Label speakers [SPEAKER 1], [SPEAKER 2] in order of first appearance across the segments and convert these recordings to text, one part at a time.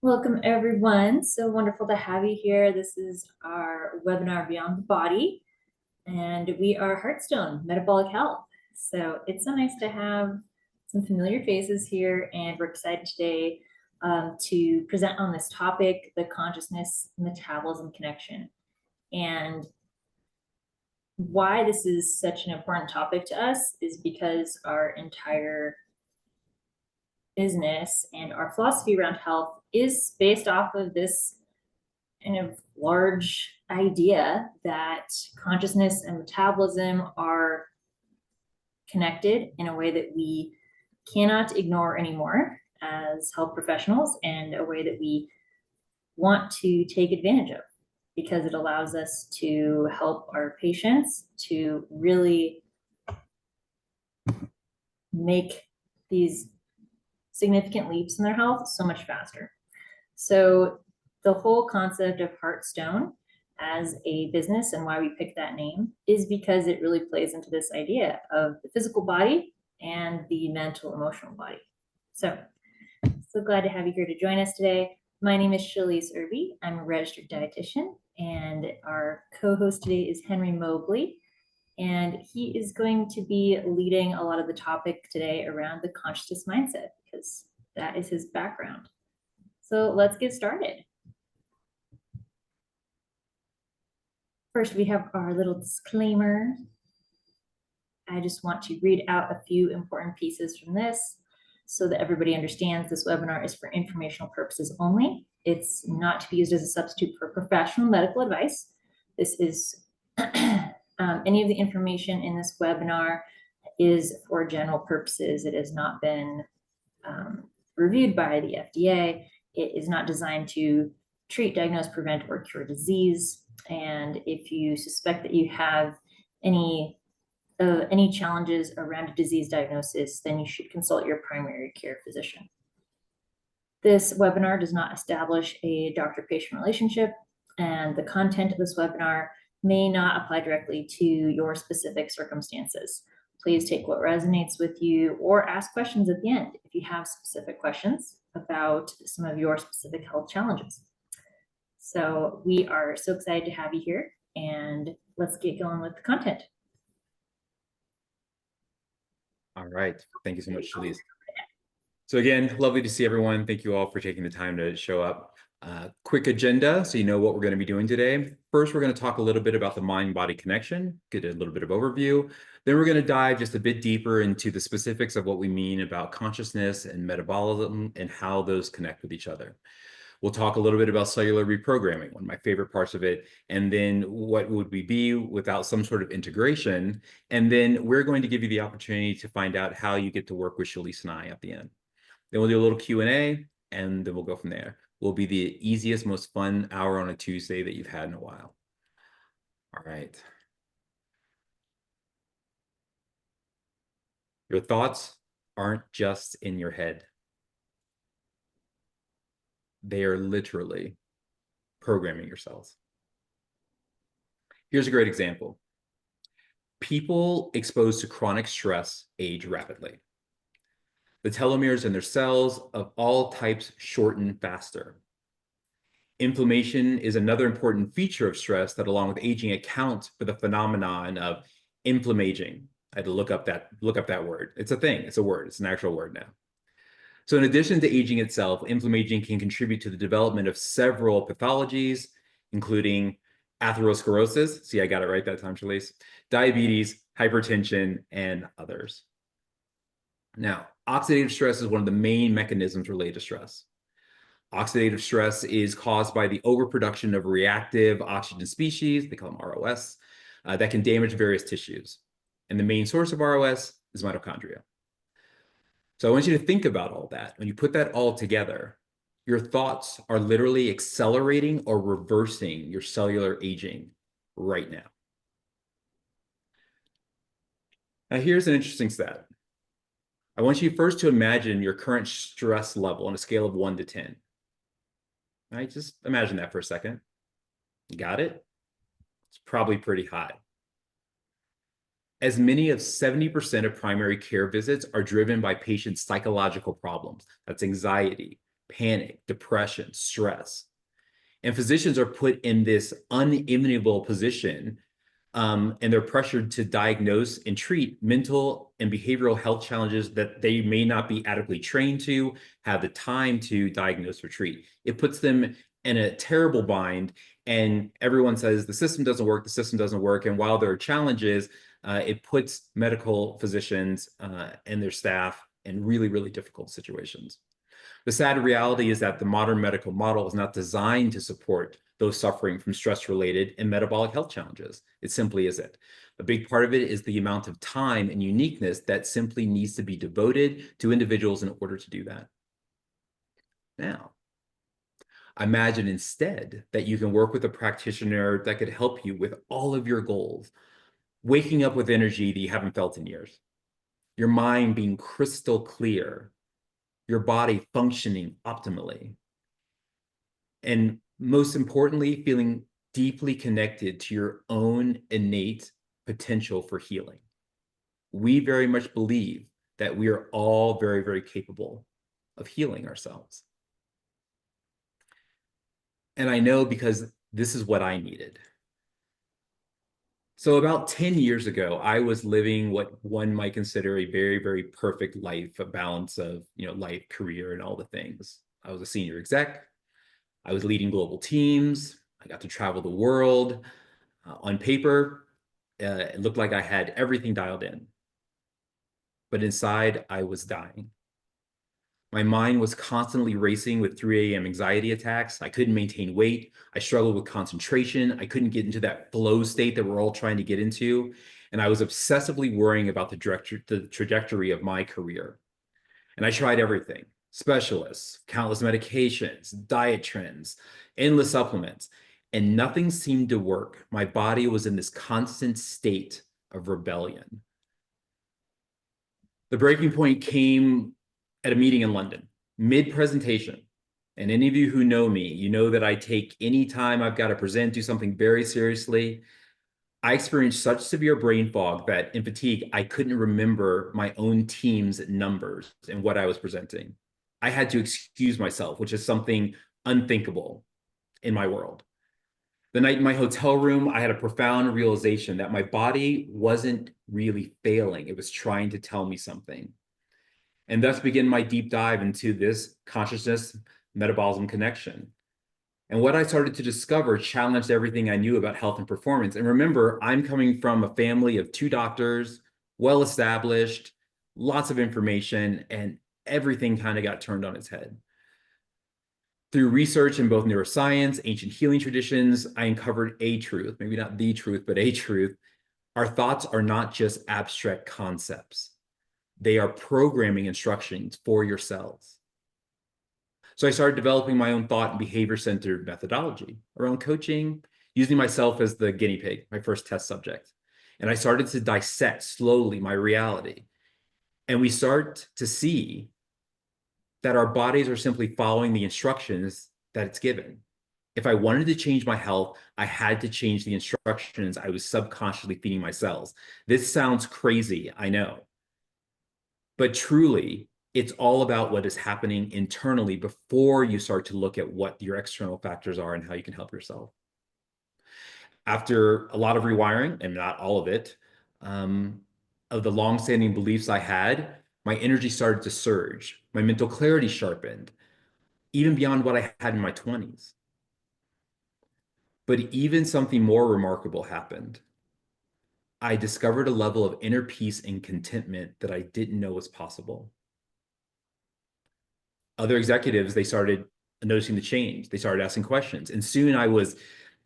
[SPEAKER 1] Welcome, everyone. So wonderful to have you here. This is our webinar Beyond the Body, and we are Heartstone Metabolic Health. So it's so nice to have some familiar faces here, and we're excited today to present on this topic, the consciousness-metabolism connection. And why this is such an important topic to us is because our entire business and our philosophy around health is based off of this kind of large idea that consciousness and metabolism are connected in a way that we cannot ignore anymore as health professionals, and a way that we want to take advantage of because it allows us to help our patients to really make these significant leaps in their health so much faster. So the whole concept of Heartstone as a business, and why we picked that name, is because it really plays into this idea of the physical body and the mental emotional body. So glad to have you here to join us today. My name is Shelise Irby. I'm a registered dietitian, and our co-host today is Henry Mobley, and he is going to be leading a lot of the topic today around the conscious mindset, because that is his background. So let's get started. First, we have our little disclaimer. I just want to read out a few important pieces from this so that everybody understands this webinar is for informational purposes only. It's not to be used as a substitute for professional medical advice. This is any of the information in this webinar is for general purposes. It has not been reviewed by the FDA. It is not designed to treat, diagnose, prevent, or cure disease. And if you suspect that you have any challenges around a disease diagnosis, then you should consult your primary care physician. This webinar does not establish a doctor-patient relationship, and the content of this webinar may not apply directly to your specific circumstances. Please take what resonates with you or ask questions at the end if you have specific questions about some of your specific health challenges. So we are so excited to have you here, and let's get going with the content.
[SPEAKER 2] All right. Thank you so much, Shelise. So again, lovely to see everyone. Thank you all for taking the time to show up. Quick agenda, so you know what we're going to be doing today. First, we're going to talk a little bit about the mind-body connection, get a little bit of overview. Then we're going to dive just a bit deeper into the specifics of what we mean about consciousness and metabolism and how those connect with each other. We'll talk a little bit about cellular reprogramming, one of my favorite parts of it, and then what would we be without some sort of integration? And then we're going to give you the opportunity to find out how you get to work with Shelise and I at the end. Then we'll do a little Q&A, and then we'll go from there. Will be the easiest, most fun hour on a Tuesday that you've had in a while. All right. Your thoughts aren't just in your head. They are literally programming your cells. Here's a great example. People exposed to chronic stress age rapidly. The telomeres in their cells of all types shorten faster. Inflammation is another important feature of stress that, along with aging, accounts for the phenomenon of inflammaging. I had to look up that word. It's a thing. It's a word. It's an actual word now. So in addition to aging itself, inflammation can contribute to the development of several pathologies, including atherosclerosis. See, I got it right that time, Shelise. Diabetes, hypertension, and others. Now, oxidative stress is one of the main mechanisms related to stress. Oxidative stress is caused by the overproduction of reactive oxygen species, they call them ROS, that can damage various tissues. And the main source of ROS is mitochondria. So I want you to think about all that. When you put that all together, your thoughts are literally accelerating or reversing your cellular aging right now. Now, here's an interesting stat. I want you first to imagine your current stress level on a scale of 1 to 10. All right, just imagine that for a second. You got it? It's probably pretty high. As many as 70% of primary care visits are driven by patients' psychological problems. That's anxiety, panic, depression, stress. And physicians are put in this unenviable position, and they're pressured to diagnose and treat mental and behavioral health challenges that they may not be adequately trained to, have the time to diagnose or treat. It puts them in a terrible bind, and everyone says the system doesn't work, the system doesn't work. And while there are challenges, it puts medical physicians and their staff in really, really difficult situations. The sad reality is that the modern medical model is not designed to support those suffering from stress-related and metabolic health challenges. It simply isn't. A big part of it is the amount of time and uniqueness that simply needs to be devoted to individuals in order to do that. Now, imagine instead that you can work with a practitioner that could help you with all of your goals, waking up with energy that you haven't felt in years, your mind being crystal clear, your body functioning optimally, and most importantly, feeling deeply connected to your own innate potential for healing. We very much believe that we are all very, very capable of healing ourselves. And I know because this is what I needed. So about 10 years ago, I was living what one might consider a very, very perfect life, a balance of, life, career, and all the things. I was a senior exec. I was leading global teams. I got to travel the world. On paper, it looked like I had everything dialed in. But inside, I was dying. My mind was constantly racing with 3 a.m. anxiety attacks. I couldn't maintain weight. I struggled with concentration. I couldn't get into that flow state that we're all trying to get into. And I was obsessively worrying about the trajectory of my career. And I tried everything: specialists, countless medications, diet trends, endless supplements, and nothing seemed to work. My body was in this constant state of rebellion. The breaking point came at a meeting in London, mid-presentation. And any of you who know me, you know that I take any time I've got to present, do something very seriously. I experienced such severe brain fog that in fatigue, I couldn't remember my own team's numbers and what I was presenting. I had to excuse myself, which is something unthinkable in my world. The night in my hotel room, I had a profound realization that my body wasn't really failing. It was trying to tell me something. And thus began my deep dive into this consciousness-metabolism connection. And what I started to discover challenged everything I knew about health and performance. And remember, I'm coming from a family of 2 doctors, well-established, lots of information, and everything kind of got turned on its head. Through research in both neuroscience, ancient healing traditions, I uncovered a truth, maybe not the truth, but a truth. Our thoughts are not just abstract concepts. They are programming instructions for your cells. So I started developing my own thought and behavior-centered methodology around coaching, using myself as the guinea pig, my first test subject. And I started to dissect slowly my reality. And we start to see that our bodies are simply following the instructions that it's given. If I wanted to change my health, I had to change the instructions I was subconsciously feeding my cells. This sounds crazy, I know. But truly, it's all about what is happening internally before you start to look at what your external factors are and how you can help yourself. After a lot of rewiring, and not all of it, of the longstanding beliefs I had, my energy started to surge. My mental clarity sharpened, even beyond what I had in my 20s. But even something more remarkable happened. I discovered a level of inner peace and contentment that I didn't know was possible. Other executives, they started noticing the change. They started asking questions. And soon I was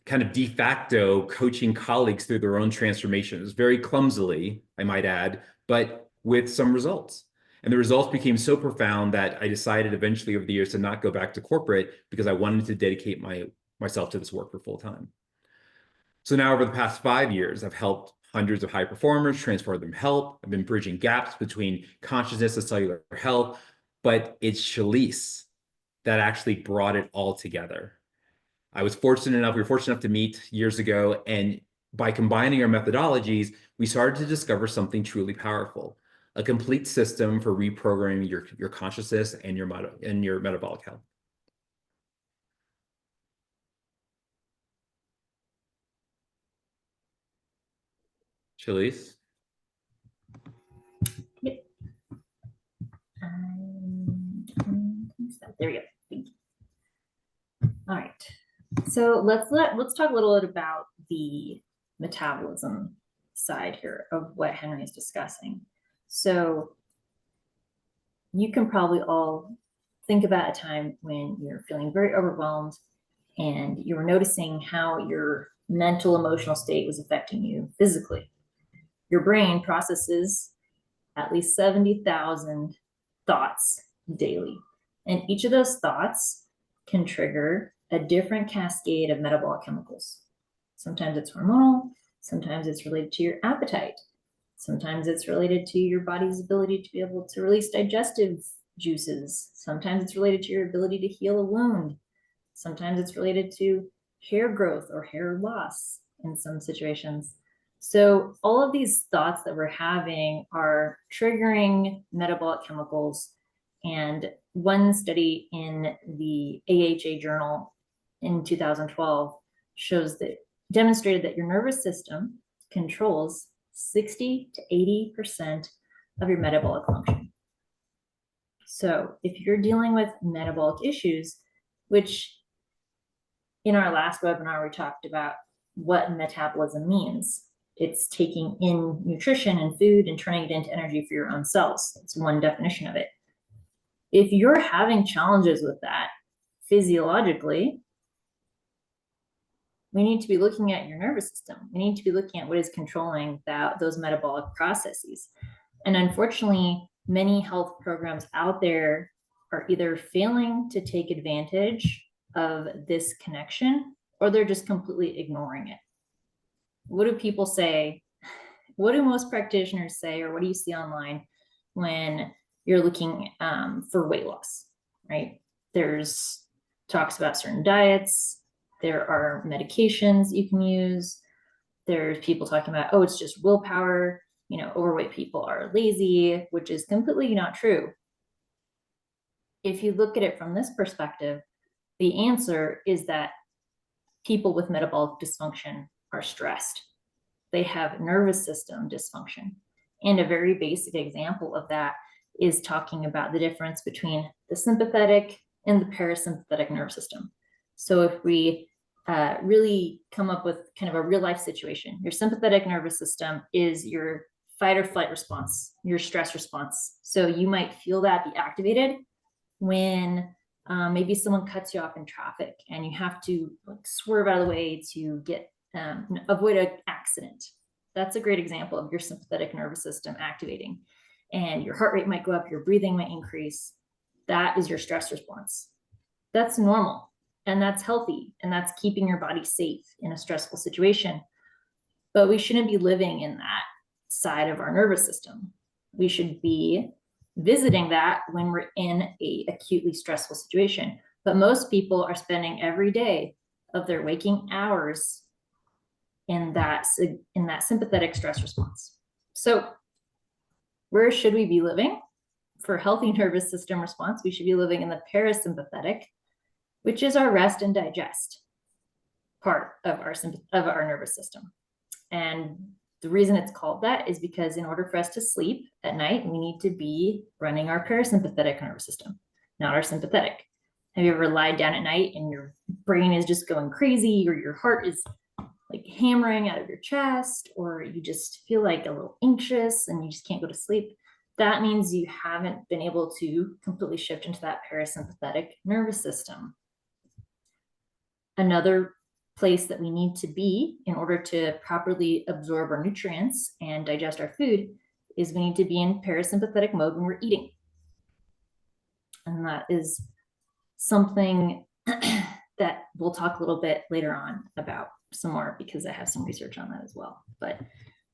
[SPEAKER 2] kind of de facto coaching colleagues through their own transformations, very clumsily, I might add, but with some results. And the results became so profound that I decided eventually over the years to not go back to corporate because I wanted to dedicate myself to this work for full time. So now over the past 5 years, I've helped hundreds of high performers transform their health. I've been bridging gaps between consciousness and cellular health, but it's Shelise that actually brought it all together. We were fortunate enough to meet years ago, and by combining our methodologies, we started to discover something truly powerful, a complete system for reprogramming your consciousness and your metabolic health. Shelise?
[SPEAKER 1] Yep. There we go. Thank you. All right. So let's talk a little bit about the metabolism side here of what Henry is discussing. So you can probably all think about a time when you're feeling very overwhelmed and you're noticing how your mental emotional state was affecting you physically. Your brain processes at least 70,000 thoughts daily. And each of those thoughts can trigger a different cascade of metabolic chemicals. Sometimes it's hormonal, sometimes it's related to your appetite, sometimes it's related to your body's ability to be able to release digestive juices, sometimes it's related to your ability to heal a wound, sometimes it's related to hair growth or hair loss in some situations. So all of these thoughts that we're having are triggering metabolic chemicals. And one study in the AHA journal in 2012 demonstrated that your nervous system controls 60 to 80% of your metabolic function. So if you're dealing with metabolic issues, which in our last webinar, we talked about what metabolism means. It's taking in nutrition and food and turning it into energy for your own cells. That's one definition of it. If you're having challenges with that physiologically, we need to be looking at your nervous system. We need to be looking at what is controlling those metabolic processes. And unfortunately, many health programs out there are either failing to take advantage of this connection, or they're just completely ignoring it. What do people say? What do most practitioners say, or what do you see online when you're looking for weight loss, right? There's talks about certain diets. There are medications you can use. There's people talking about, oh, it's just willpower. Overweight people are lazy, which is completely not true. If you look at it from this perspective, the answer is that people with metabolic dysfunction are stressed. They have nervous system dysfunction. And a very basic example of that is talking about the difference between the sympathetic and the parasympathetic nervous system. So if we really come up with kind of a real life situation, your sympathetic nervous system is your fight or flight response, your stress response. So you might feel that be activated when maybe someone cuts you off in traffic and you have to swerve out of the way to avoid an accident. That's a great example of your sympathetic nervous system activating, and your heart rate might go up, your breathing might increase. That is your stress response. That's normal and that's healthy, and that's keeping your body safe in a stressful situation. But we shouldn't be living in that side of our nervous system. We should be visiting that when we're in a acutely stressful situation. But most people are spending every day of their waking hours in that sympathetic stress response. So where should we be living? For healthy nervous system response, we should be living in the parasympathetic, which is our rest and digest part of our nervous system. And the reason it's called that is because in order for us to sleep at night, we need to be running our parasympathetic nervous system, not our sympathetic. Have you ever lied down at night and your brain is just going crazy, or your heart is like hammering out of your chest, or you just feel like a little anxious and you just can't go to sleep? That means you haven't been able to completely shift into that parasympathetic nervous system. Another place that we need to be in order to properly absorb our nutrients and digest our food is we need to be in parasympathetic mode when we're eating. And that is something that we'll talk a little bit later on about some more, because I have some research on that as well. But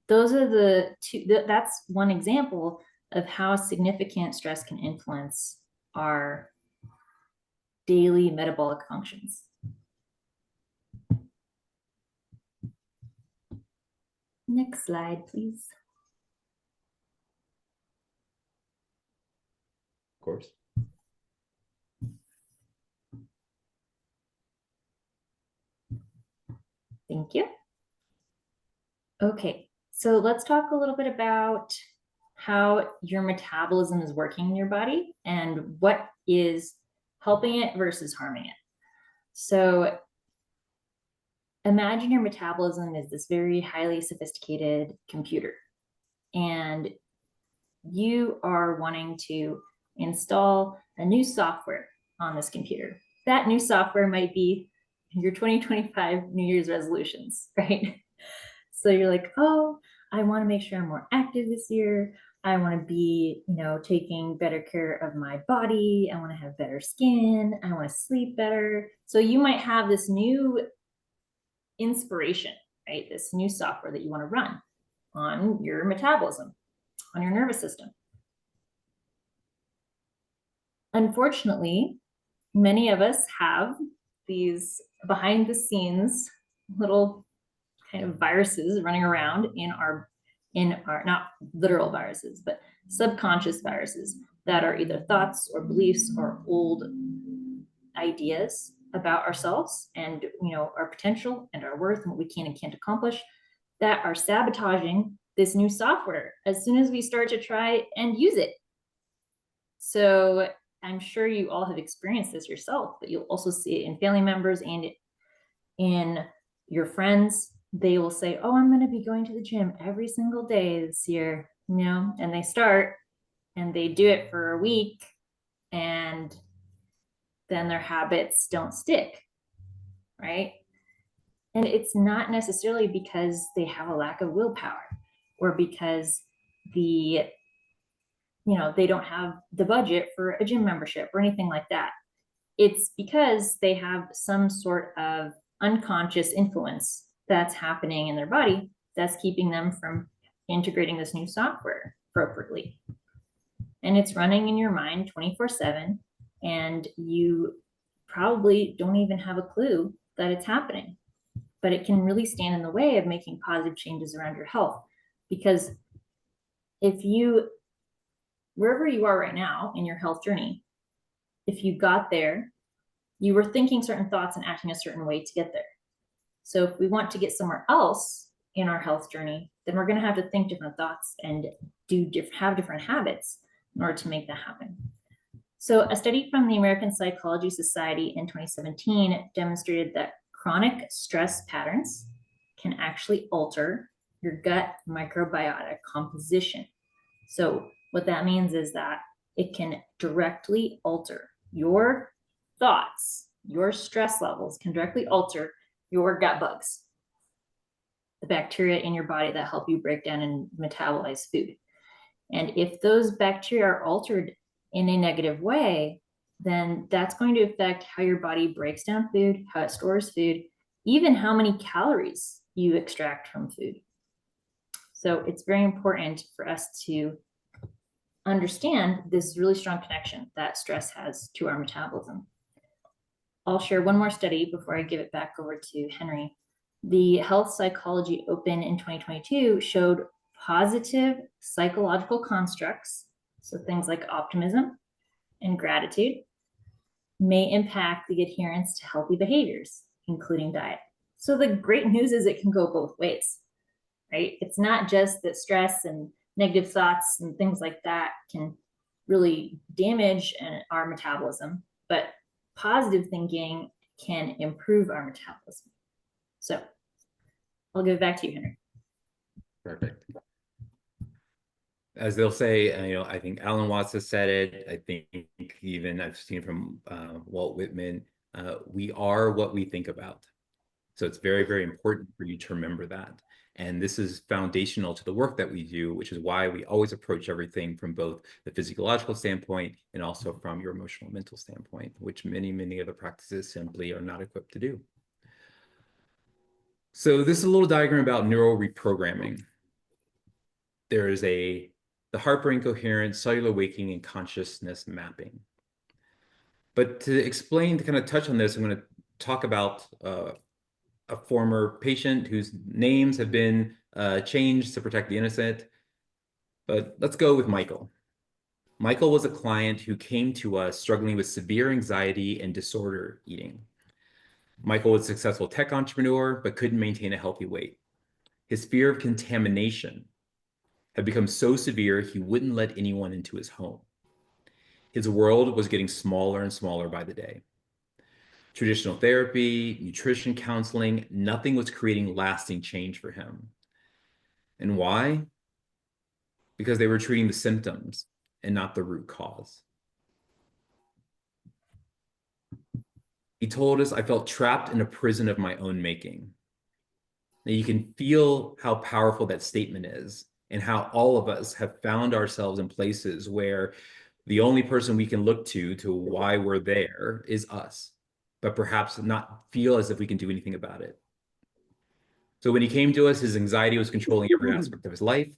[SPEAKER 1] those are the two, that's one example of how significant stress can influence our daily metabolic functions. Next slide, please.
[SPEAKER 2] Of course.
[SPEAKER 1] Thank you. Okay, So let's talk a little bit about how your metabolism is working in your body and what is helping it versus harming it. So imagine your metabolism is this very highly sophisticated computer, and you are wanting to install a new software on this computer. That new software might be your 2025 New Year's resolutions, right? So you're like, oh, I want to make sure I'm more active this year. I want to be, taking better care of my body. I want to have better skin. I want to sleep better. So you might have this new inspiration, right? This new software that you want to run on your metabolism, on your nervous system. Unfortunately, many of us have these behind the scenes little kind of viruses running around in our not literal viruses, but subconscious viruses that are either thoughts or beliefs or old ideas about ourselves and our potential and our worth and what we can and can't accomplish, that are sabotaging this new software as soon as we start to try and use it. So I'm sure you all have experienced this yourself, but you'll also see it in family members and in your friends. They will say, oh, I'm going to be going to the gym every single day this year, and they start and they do it for a week, and then their habits don't stick, right? And it's not necessarily because they have a lack of willpower or because they don't have the budget for a gym membership or anything like that. It's because they have some sort of unconscious influence that's happening in their body that's keeping them from integrating this new software appropriately. And it's running in your mind 24/7, and you probably don't even have a clue that it's happening. But it can really stand in the way of making positive changes around your health. Because wherever you are right now in your health journey, if you got there, you were thinking certain thoughts and acting a certain way to get there. So if we want to get somewhere else in our health journey, then we're going to have to think different thoughts and have different habits in order to make that happen. So a study from the American Psychology Society in 2017 demonstrated that chronic stress patterns can actually alter your gut microbiota composition. So what that means is that it can directly alter your thoughts, your stress levels can directly alter your gut bugs, the bacteria in your body that help you break down and metabolize food. And if those bacteria are altered in a negative way, then that's going to affect how your body breaks down food, how it stores food, even how many calories you extract from food. So it's very important for us to understand this really strong connection that stress has to our metabolism. I'll share one more study before I give it back over to Henry. The Health Psychology Open in 2022 showed positive psychological constructs, so things like optimism and gratitude, may impact the adherence to healthy behaviors, including diet. So the great news is it can go both ways, right? It's not just that stress and negative thoughts and things like that can really damage our metabolism, but positive thinking can improve our metabolism. So I'll give it back to you, Henry.
[SPEAKER 2] Perfect. As they'll say, I think Alan Watts has said it. I think even I've seen from Walt Whitman, we are what we think about. So it's very, very important for you to remember that. And this is foundational to the work that we do, which is why we always approach everything from both the physiological standpoint and also from your emotional mental standpoint, which many, many other practices simply are not equipped to do. So this is a little diagram about neural reprogramming. There is the heart-brain coherence, cellular waking, and consciousness mapping. But to kind of touch on this, I'm going to talk about a former patient whose names have been changed to protect the innocent. But let's go with Michael. Michael was a client who came to us struggling with severe anxiety and disorder eating. Michael was a successful tech entrepreneur, but couldn't maintain a healthy weight. His fear of contamination had become so severe he wouldn't let anyone into his home. His world was getting smaller and smaller by the day. Traditional therapy, nutrition counseling, nothing was creating lasting change for him. And why? Because they were treating the symptoms and not the root cause. He told us, I felt trapped in a prison of my own making. Now you can feel how powerful that statement is and how all of us have found ourselves in places where the only person we can look to why we're there is us, but perhaps not feel as if we can do anything about it. So when he came to us, his anxiety was controlling every aspect of his life.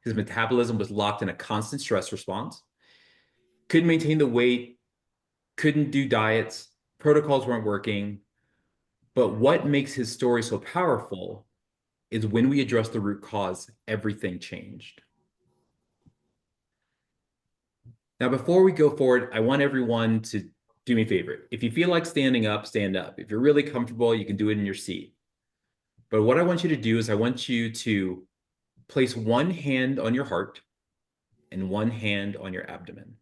[SPEAKER 2] His metabolism was locked in a constant stress response. Couldn't maintain the weight, couldn't do diets, protocols weren't working. But what makes his story so powerful is when we address the root cause, everything changed. Now, before we go forward, I want everyone to do me a favor. If you feel like standing up, stand up. If you're really comfortable, you can do it in your seat. But what I want you to do is I want you to place one hand on your heart and one hand on your abdomen.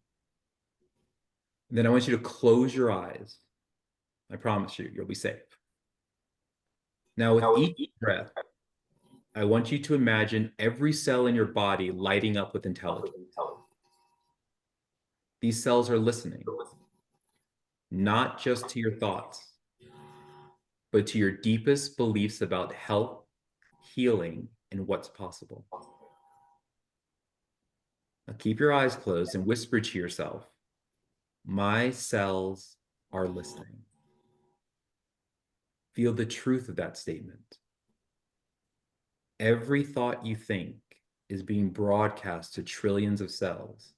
[SPEAKER 2] And then I want you to close your eyes. I promise you, you'll be safe. Now, with each breath, I want you to imagine every cell in your body lighting up with intelligence. These cells are listening, not just to your thoughts, but to your deepest beliefs about health, healing, and what's possible. Now keep your eyes closed and whisper to yourself, my cells are listening. Feel the truth of that statement. Every thought you think is being broadcast to trillions of cells.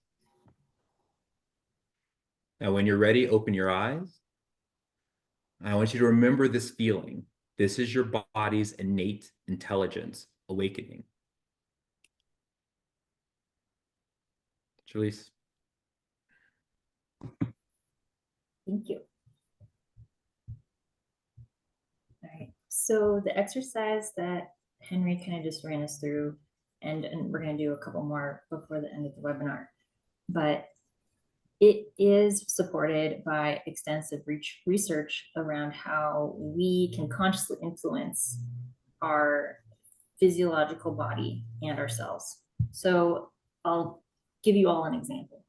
[SPEAKER 2] Now, when you're ready, open your eyes. I want you to remember this feeling. This is your body's innate intelligence awakening. Shelise.
[SPEAKER 1] Thank you. All right, so the exercise that Henry kind of just ran us through, and we're going to do a couple more before the end of the webinar, but it is supported by extensive research around how we can consciously influence our physiological body and our cells. So I'll give you all an example.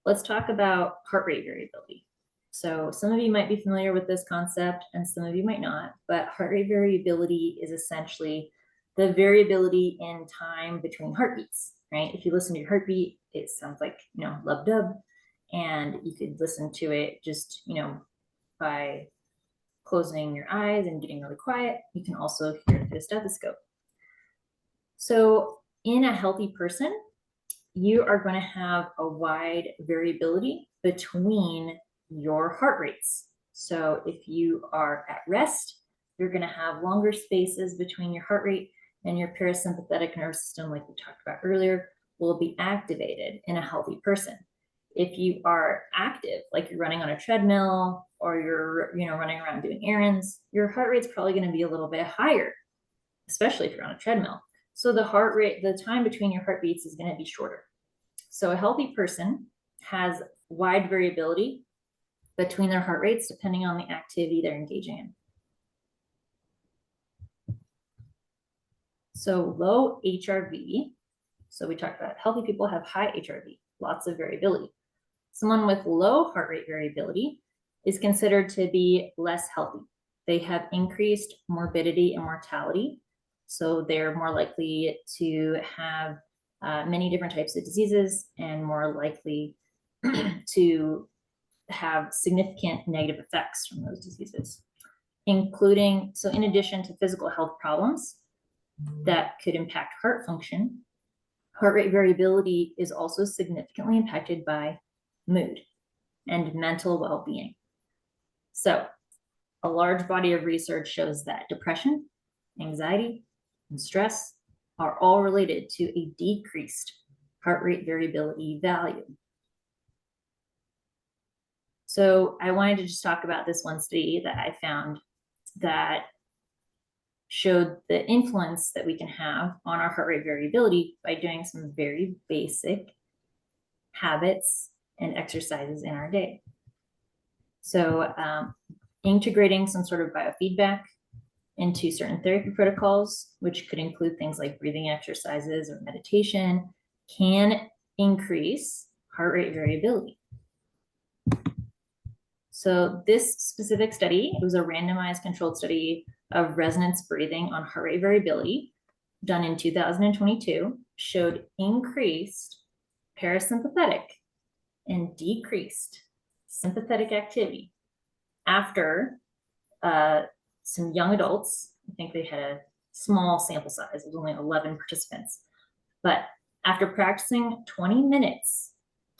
[SPEAKER 1] Let's talk about heart rate variability. So some of you might be familiar with this concept and some of you might not, but heart rate variability is essentially the variability in time between heartbeats, right? If you listen to your heartbeat, it sounds like, lub-dub, and you could listen to it just, by closing your eyes and getting really quiet. You can also hear it through a stethoscope. So in a healthy person, you are going to have a wide variability between your heart rates. So if you are at rest, you're going to have longer spaces between your heart rate, and your parasympathetic nervous system, like we talked about earlier, will be activated in a healthy person. If you are active, like you're running on a treadmill or you're running around doing errands, your heart rate's probably going to be a little bit higher, especially if you're on a treadmill. So the heart rate, the time between your heartbeats is going to be shorter. So a healthy person has wide variability between their heart rates depending on the activity they're engaging in. So low HRV, so we talked about healthy people have high HRV, lots of variability. Someone with low heart rate variability is considered to be less healthy. They have increased morbidity and mortality, so they're more likely to have many different types of diseases and more likely to have significant negative effects from those diseases, including, so in addition to physical health problems that could impact heart function, heart rate variability is also significantly impacted by mood and mental well-being. So a large body of research shows that depression, anxiety, and stress are all related to a decreased heart rate variability value. So I wanted to just talk about this one study that I found that showed the influence that we can have on our heart rate variability by doing some very basic habits and exercises in our day. So integrating some sort of biofeedback into certain therapy protocols, which could include things like breathing exercises or meditation, can increase heart rate variability. So this specific study, it was a randomized controlled study of resonance breathing on heart rate variability done in 2022, showed increased parasympathetic and decreased sympathetic activity after some young adults. I think they had a small sample size, it was only 11 participants. But after practicing 20 minutes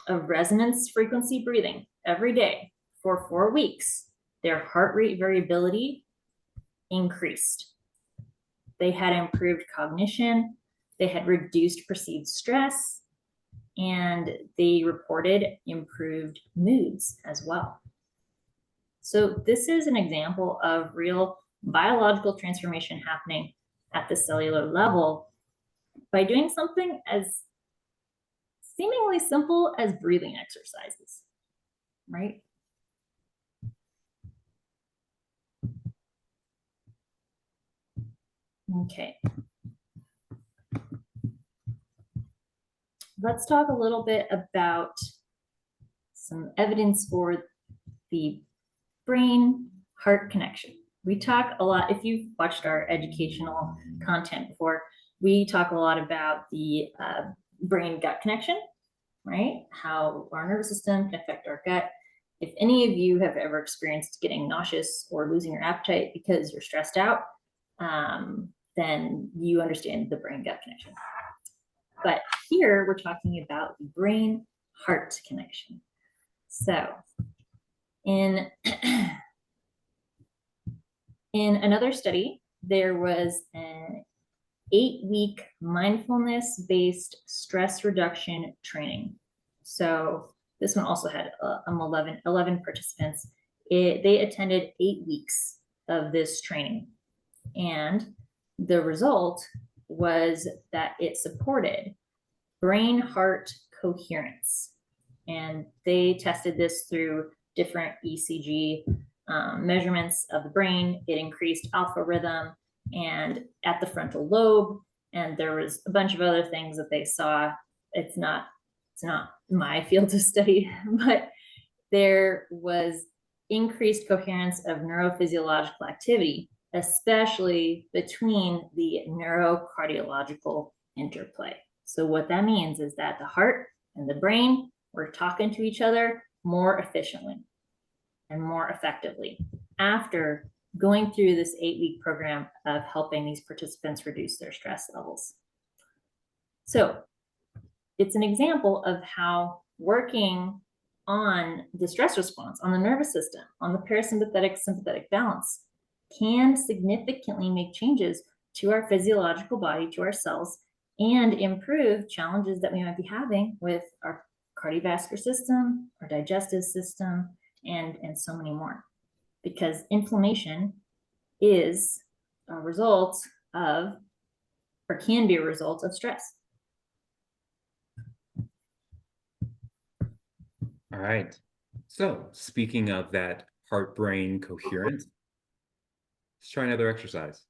[SPEAKER 1] of resonance frequency breathing every day for 4 weeks, their heart rate variability increased. They had improved cognition, they had reduced perceived stress, and they reported improved moods as well. So this is an example of real biological transformation happening at the cellular level by doing something as seemingly simple as breathing exercises, right? Okay. Let's talk a little bit about some evidence for the brain-heart connection. We talk a lot, if you've watched our educational content before, we talk a lot about the brain-gut connection, right? How our nervous system can affect our gut. If any of you have ever experienced getting nauseous or losing your appetite because you're stressed out, then you understand the brain-gut connection. But here we're talking about the brain-heart connection. So in another study, there was an 8-week mindfulness-based stress reduction training. So this one also had 11 participants. They attended 8 weeks of this training. And the result was that it supported brain-heart coherence. And they tested this through different ECG measurements of the brain. It increased alpha rhythm and at the frontal lobe. And there was a bunch of other things that they saw. It's not my field to study, but there was increased coherence of neurophysiological activity, especially between the neurocardiological interplay. So what that means is that the heart and the brain were talking to each other more efficiently and more effectively after going through this 8-week program of helping these participants reduce their stress levels. So it's an example of how working on the stress response, on the nervous system, on the parasympathetic sympathetic balance can significantly make changes to our physiological body, to our cells, and improve challenges that we might be having with our cardiovascular system, our digestive system, and so many more. Because inflammation is a result of, or can be a result of, stress.
[SPEAKER 2] All right. So speaking of that heart-brain coherence, let's try another exercise.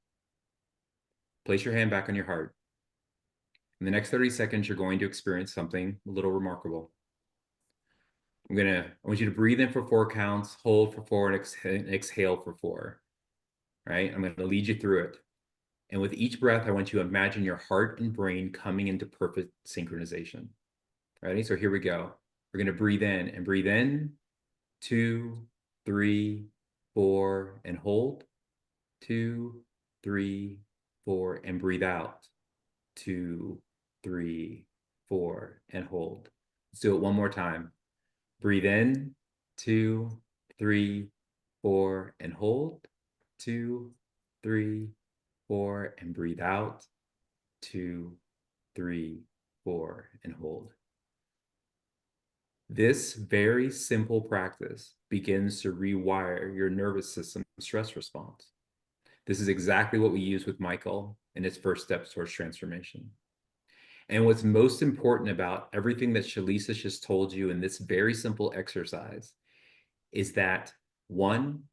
[SPEAKER 2] Place your hand back on your heart. In the next 30 seconds, you're going to experience something a little remarkable. I want you to breathe in for 4 counts, hold for 4, and exhale for 4. Right? I'm going to lead you through it. And with each breath, I want you to imagine your heart and brain coming into perfect synchronization. Ready? So here we go. We're going to breathe in and breathe in. 2, 3, 4, and hold. 2, 3, 4, and breathe out. 2, 3, 4, and hold. Let's do it one more time. Breathe in. 2, 3, 4, and hold. 2, 3, 4, and breathe out. 2, 3, 4, and hold. This very simple practice begins to rewire your nervous system stress response. This is exactly what we use with Michael in his first steps towards transformation. And what's most important about everything that Shelise has just told you in this very simple exercise is that, one,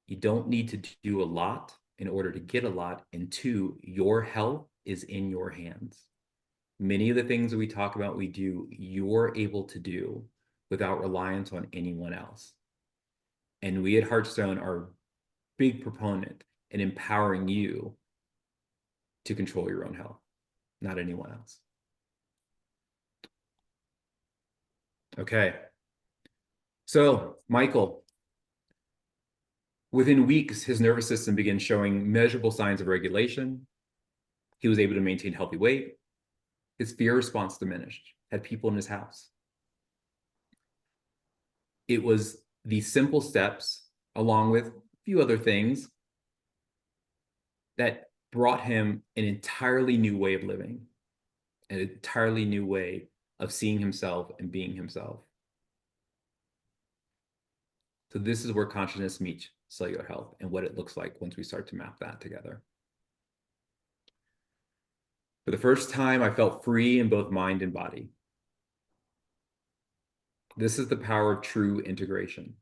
[SPEAKER 2] you don't need to do a lot in order to get a lot, and two, your health is in your hands. Many of the things that we talk about, we do, you're able to do without reliance on anyone else. And we at Heartstone are a big proponent in empowering you to control your own health, not anyone else. Okay. So, Michael, within weeks, his nervous system began showing measurable signs of regulation. He was able to maintain healthy weight. His fear response diminished, had people in his house. It was these simple steps, along with a few other things, that brought him an entirely new way of living, an entirely new way of seeing himself and being himself. So this is where consciousness meets cellular health and what it looks like once we start to map that together. For the first time, I felt free in both mind and body. This is the power of true integration.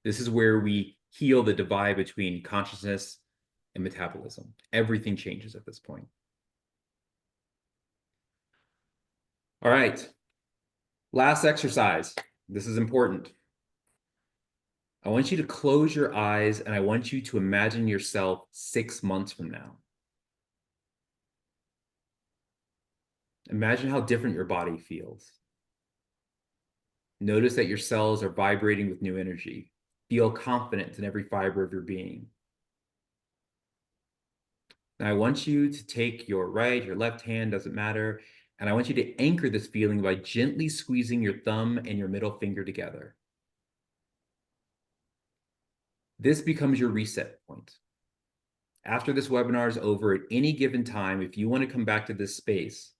[SPEAKER 2] This is where we heal the divide between consciousness and metabolism. Everything changes at this point. All right. Last exercise. This is important. I want you to close your eyes and I want you to imagine yourself 6 months from now. Imagine how different your body feels. Notice that your cells are vibrating with new energy. Feel confident in every fiber of your being. Now I want you to take your right, your left hand, doesn't matter, and I want you to anchor this feeling by gently squeezing your thumb and your middle finger together. This becomes your reset point. After this webinar is over, at any given time, if you want to come back to this space,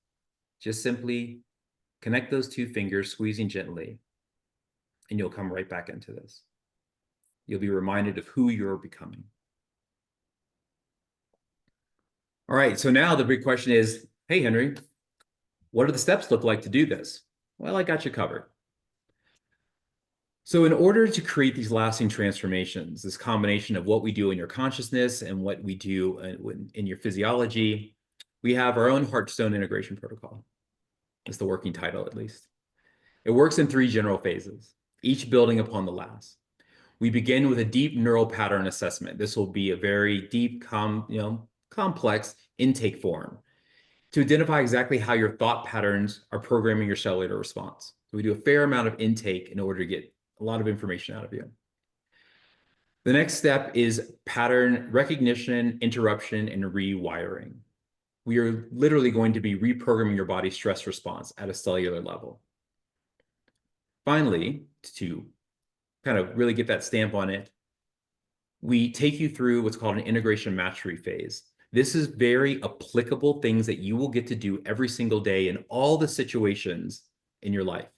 [SPEAKER 2] just simply connect those two fingers, squeezing gently, and you'll come right back into this. You'll be reminded of who you're becoming. All right, so now the big question is, hey, Henry, what do the steps look like to do this? Well, I got you covered. So in order to create these lasting transformations, this combination of what we do in your consciousness and what we do in your physiology, we have our own Heartstone integration protocol. It's the working title, at least. It works in 3 general phases, each building upon the last. We begin with a deep neural pattern assessment. This will be a very deep, complex intake form to identify exactly how your thought patterns are programming your cellular response. So we do a fair amount of intake in order to get a lot of information out of you. The next step is pattern recognition, interruption, and rewiring. We are literally going to be reprogramming your body's stress response at a cellular level. Finally, to kind of really get that stamp on it, we take you through what's called an integration mastery phase. This is very applicable things that you will get to do every single day in all the situations in your life.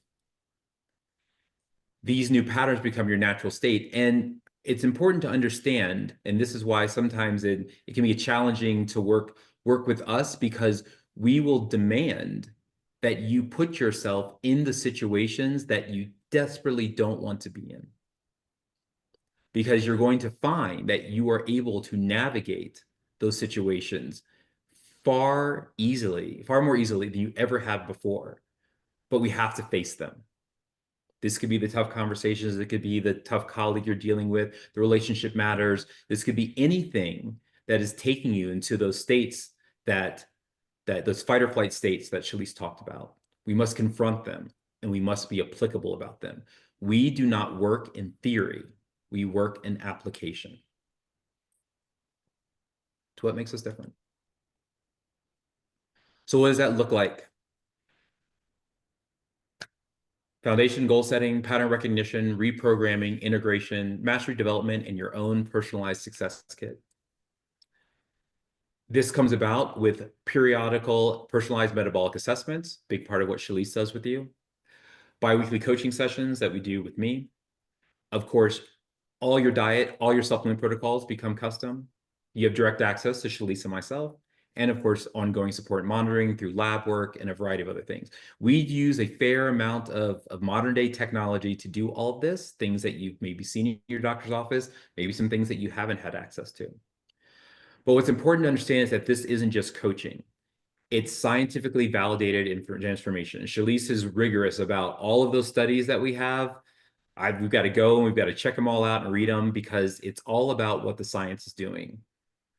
[SPEAKER 2] These new patterns become your natural state. And it's important to understand, and this is why sometimes it can be challenging to work with us, because we will demand that you put yourself in the situations that you desperately don't want to be in. Because you're going to find that you are able to navigate those situations far more easily than you ever have before. But we have to face them. This could be the tough conversations. It could be the tough colleague you're dealing with. The relationship matters. This could be anything that is taking you into those states that those fight or flight states that Shelise talked about. We must confront them and we must be applicable about them. We do not work in theory. We work in application. To what makes us different. So what does that look like? Foundation, goal setting, pattern recognition, reprogramming, integration, mastery development, and your own personalized success kit. This comes about with periodical personalized metabolic assessments, big part of what Shelise does with you. Bi-weekly coaching sessions that we do with me. Of course, All your diet, all your supplement protocols become custom. You have direct access to Shelise and myself, and of course, ongoing support and monitoring through lab work and a variety of other things. We use a fair amount of modern day technology to do all of this, things that you've maybe seen in your doctor's office, maybe some things that you haven't had access to. But what's important to understand is that this isn't just coaching. It's scientifically validated transformation. Shelise is rigorous about all of those studies that we have. We've got to go and we've got to check them all out and read them because it's all about what the science is doing.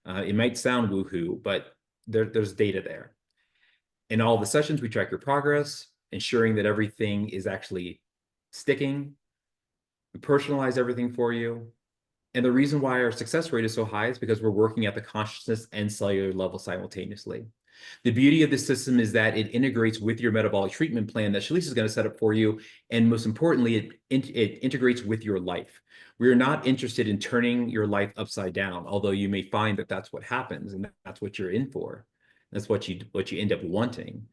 [SPEAKER 2] It might sound woohoo, but there's data there. In all the sessions, we track your progress, ensuring that everything is actually sticking. We personalize everything for you. And the reason why our success rate is so high is because we're working at the consciousness and cellular level simultaneously. The beauty of this system is that it integrates with your metabolic treatment plan that Shelise is going to set up for you. And most importantly, it integrates with your life. We're not interested in turning your life upside down, although you may find that that's what happens and that's what you're in for. That's what you end up wanting.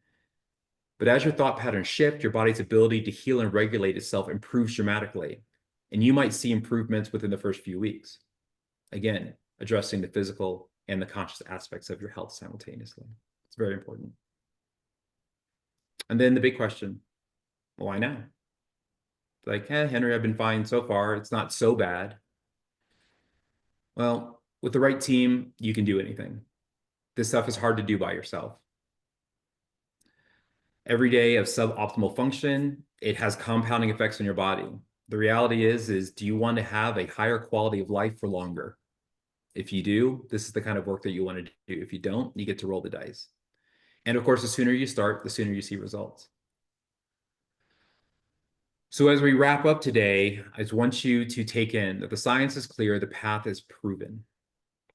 [SPEAKER 2] But as your thought patterns shift, your body's ability to heal and regulate itself improves dramatically. And you might see improvements within the first few weeks. Again, addressing the physical and the conscious aspects of your health simultaneously. It's very important. And then the big question, why now? Like, Henry, I've been fine so far. It's not so bad. Well, with the right team, you can do anything. This stuff is hard to do by yourself. Every day of suboptimal function, it has compounding effects on your body. The reality is do you want to have a higher quality of life for longer? If you do, this is the kind of work that you want to do. If you don't, you get to roll the dice. And of course, the sooner you start, the sooner you see results. So as we wrap up today, I just want you to take in that the science is clear, the path is proven.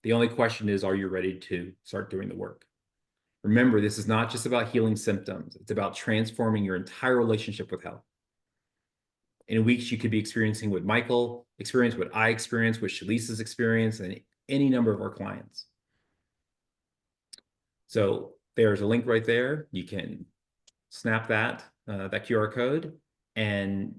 [SPEAKER 2] The only question is, are you ready to start doing the work? Remember, this is not just about healing symptoms. It's about transforming your entire relationship with health. In weeks, you could be experiencing what Michael experienced, what I experienced, what Shalise's experienced, and any number of our clients. So there's a link right there. You can snap that QR code and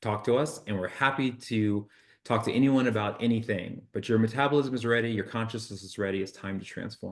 [SPEAKER 2] talk to us. And we're happy to talk to anyone about anything. But your metabolism is ready. Your consciousness is ready. It's time to transform.